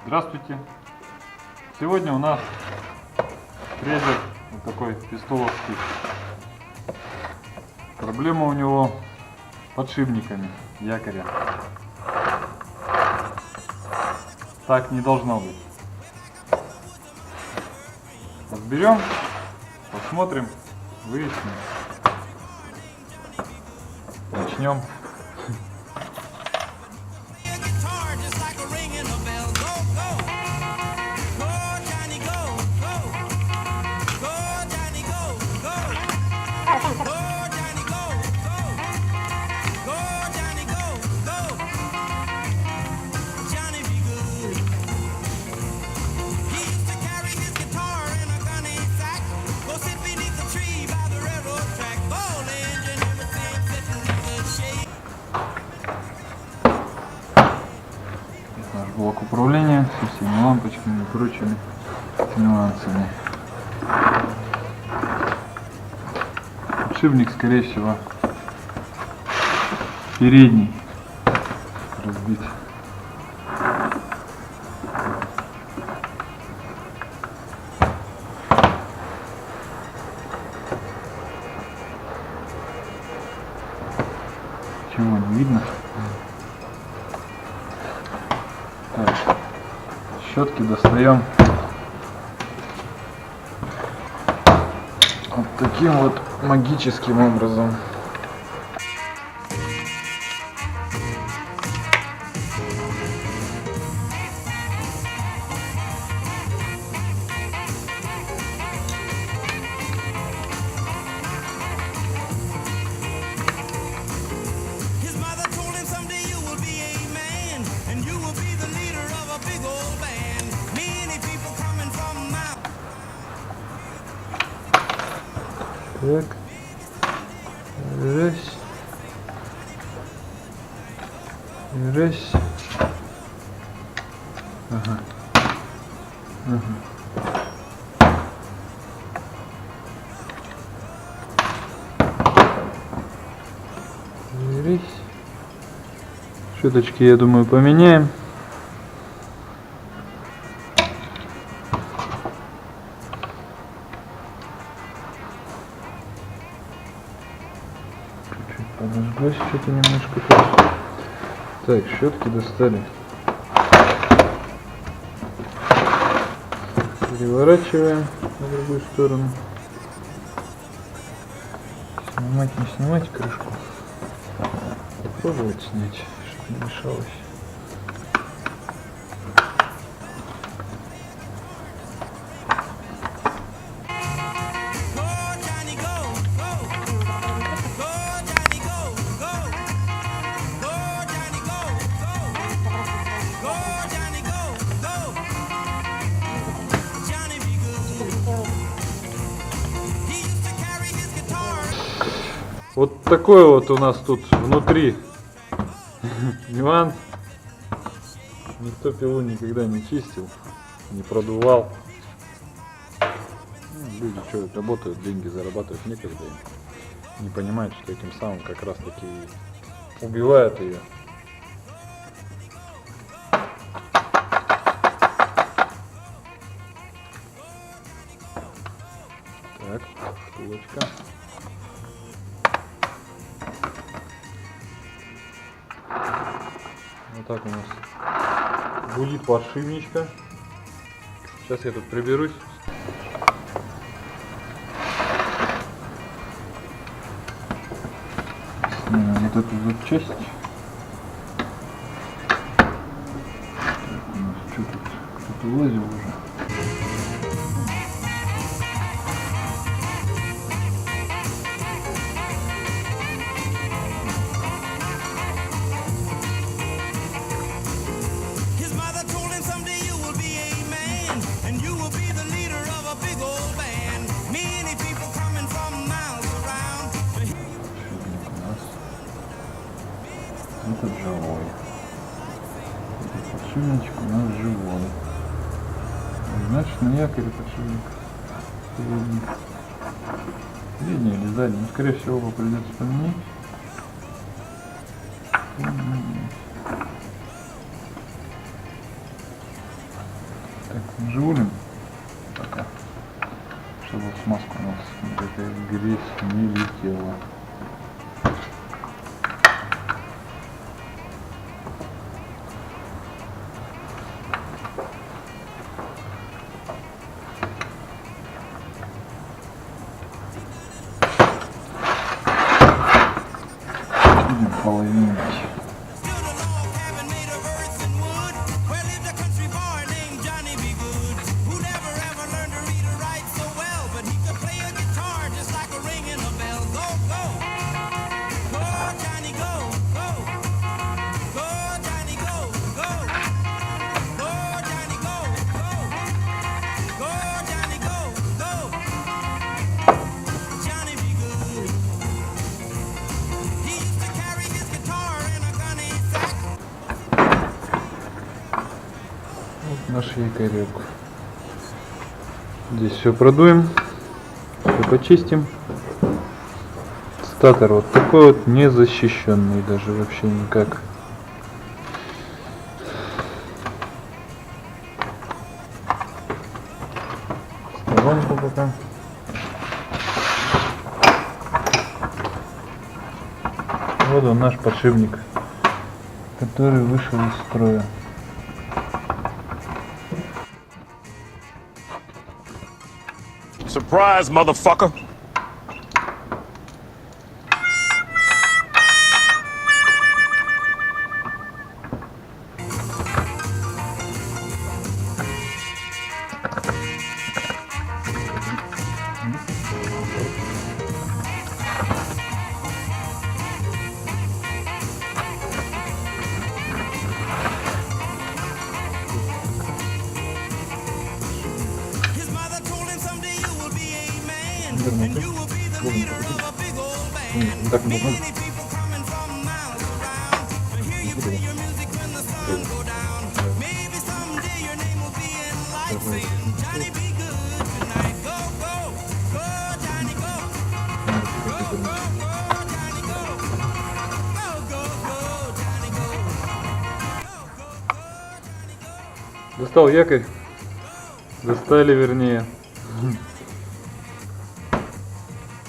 Здравствуйте! Сегодня у нас трейдер вот такой пистоловский. Проблема у него с подшипниками якоря. Так не должно быть. Разберем, посмотрим, выясним. Начнем. Наш блок управления со всеми лампочками и прочими нюансами. Подшипник, скорее всего, передний разбит. Чего не видно? Так, щетки достаем вот таким вот магическим образом. Так, раз, раз, ага, ага. Раз. Щеточки, я думаю, поменяем. Подожглось что-то немножко тоже. Так, щетки достали. Переворачиваем на другую сторону. Снимать, не снимать крышку. Попробовать снять, чтобы не мешалось. Вот такой вот у нас тут внутри нюанс. Никто пилу никогда не чистил, не продувал. Люди что, работают, деньги зарабатывают, некогда им. Не понимают, что этим самым как раз таки убивают ее. Так, втулочка. Вот так у нас гудит подшипничка. Сейчас я тут приберусь. Снимем вот эту запчасть. У нас что тут? Кто-то вылазил уже. Этот живой. Этот подшипничек у нас живой. Значит, на якоре подшипник передний. Передний или задний. Ну, скорее всего, его придется поменять. Жулим пока, чтобы смазка у нас эта грязь не летела. Будем половинить. Наш якорек. Здесь все продуем, все почистим. Статор вот такой вот, незащищенный даже вообще никак. Сторонку пока. Вот он, наш подшипник, который вышел из строя. Surprise, motherfucker! Так можно. Достал якорь. Достали, вернее.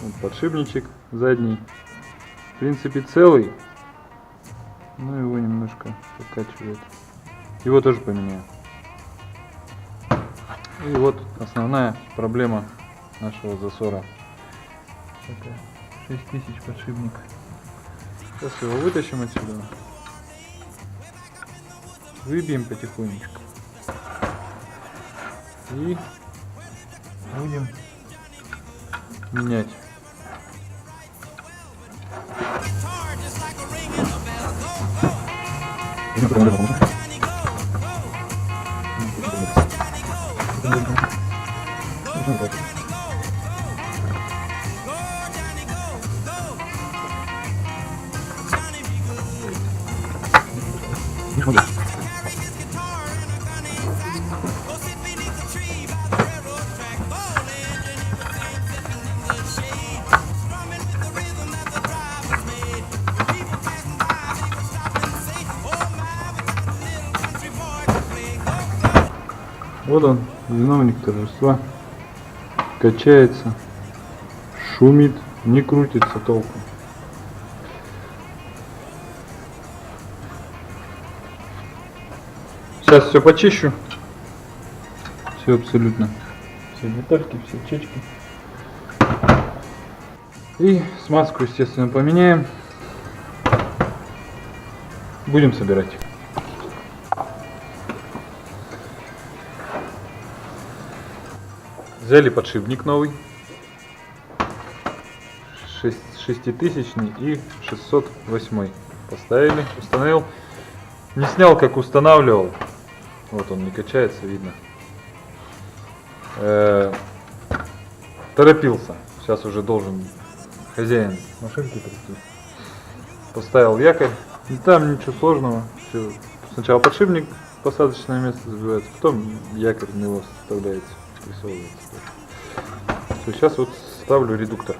Вот подшипничек задний. В принципе целый. Но его немножко покачивает. Его тоже поменяю. И вот основная проблема нашего засора. Это 6000 подшипник. Сейчас его вытащим отсюда. Выбьем потихонечку. И будем менять. Вот он, виновник торжества. Качается, шумит, не крутится толком. Сейчас все почищу. Все абсолютно. Все детальки, все чечки. И смазку, естественно, поменяем. Будем собирать. Взяли подшипник новый, 6000 и 608. Поставили, установил. Не снял, как устанавливал. Вот он не качается, видно. Торопился. Сейчас уже должен хозяин машинки прийти. Поставил якорь. И там ничего сложного. Все. Сначала подшипник в посадочное место забивается, потом якорь на него вставляется. Все, сейчас вот ставлю редуктор.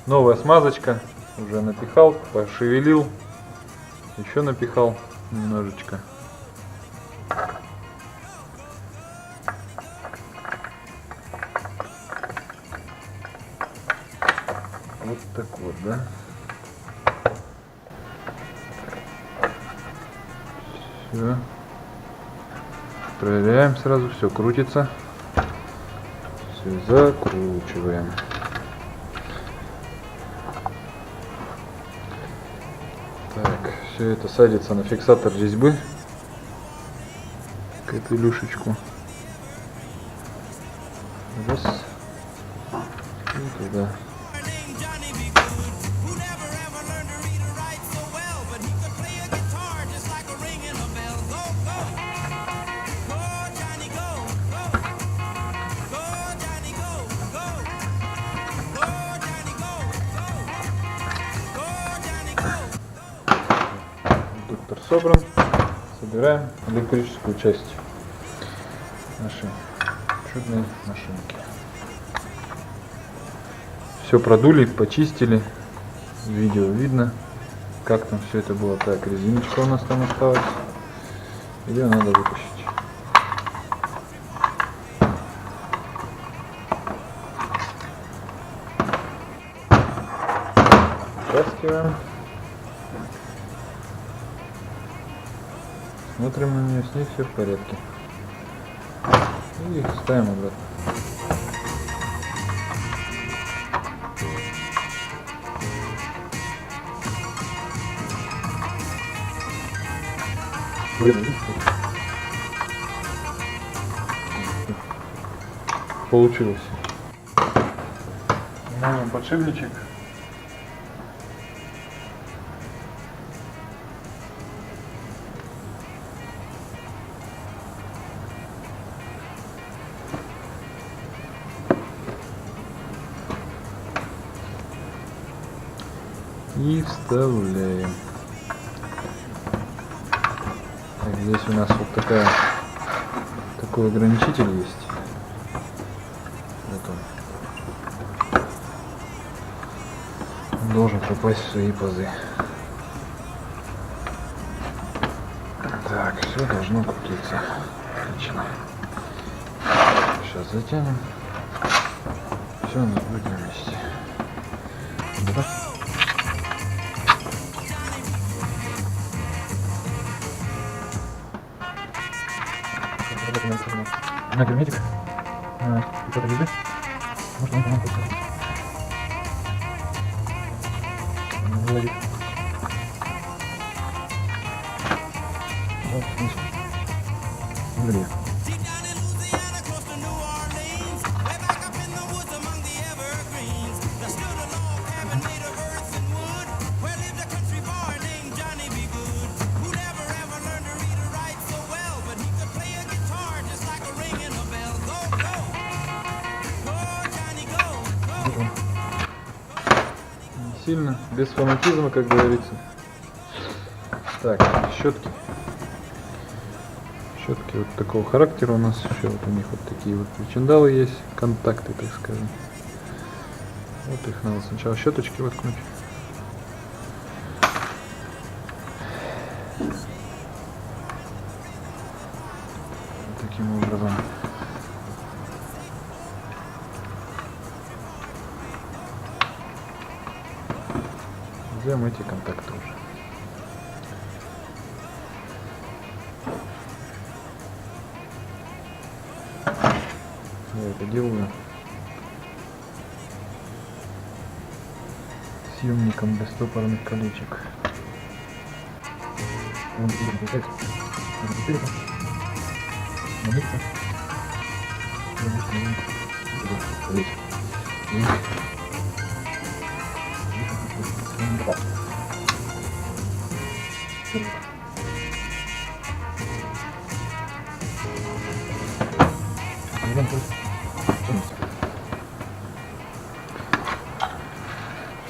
Новая смазочка. Уже напихал, пошевелил. Еще напихал немножечко. да? Все. Проверяем сразу, все крутится. Все закручиваем. Так, все это садится на фиксатор резьбы. Капелюшечку. Раз. И туда. Редуктор собран. Собираем электрическую часть нашей чудной машинки. Все продули, почистили. В видео видно, как там все это было. Так, резиночка у нас там осталась. Ее надо вытащить. Вытаскиваем. Смотрим на нее, с ней все в порядке. И ставим обратно. Получилось. Снимаем подшипничек. И вставляем. Так, здесь у нас вот такой ограничитель есть. Вот он должен попасть в свои пазы. Так, все должно крутиться. Отлично. Сейчас затянем. Все у нас будет на месте. На герметик. Что-то везде. Может, он по-моему просто. Вылазит. Вот, вниз. Вылазит. Не сильно, без фанатизма, как говорится. Так, щетки. Щетки вот такого характера у нас еще. Вот у них вот такие вот причиндалы есть, контакты, так скажем. Вот их надо сначала щеточки воткнуть. Таким образом. Взяем эти контакты уже. Я это делаю съемником для стопорных колечек.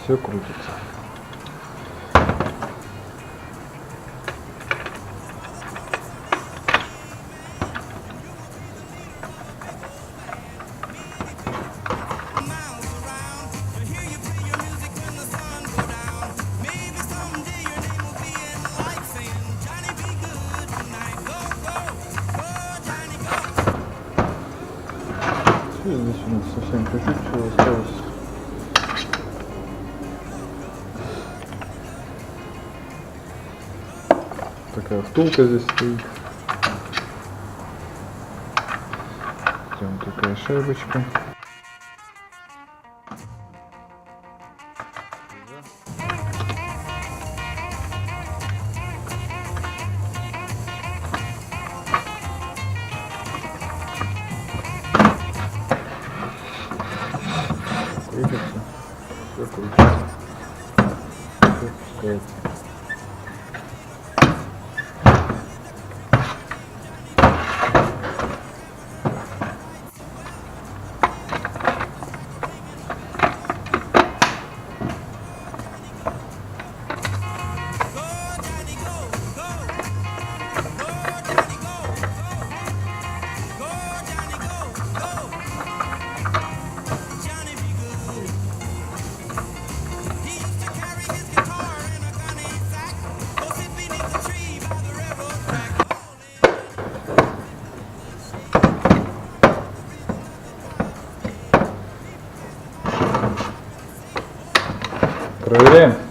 Все крутится. Здесь у нас совсем чуть-чуть всего осталось. такая втулка здесь стоит. Там такая шайбочка. Крутится. Все крутится. Все пускается. Проверяем.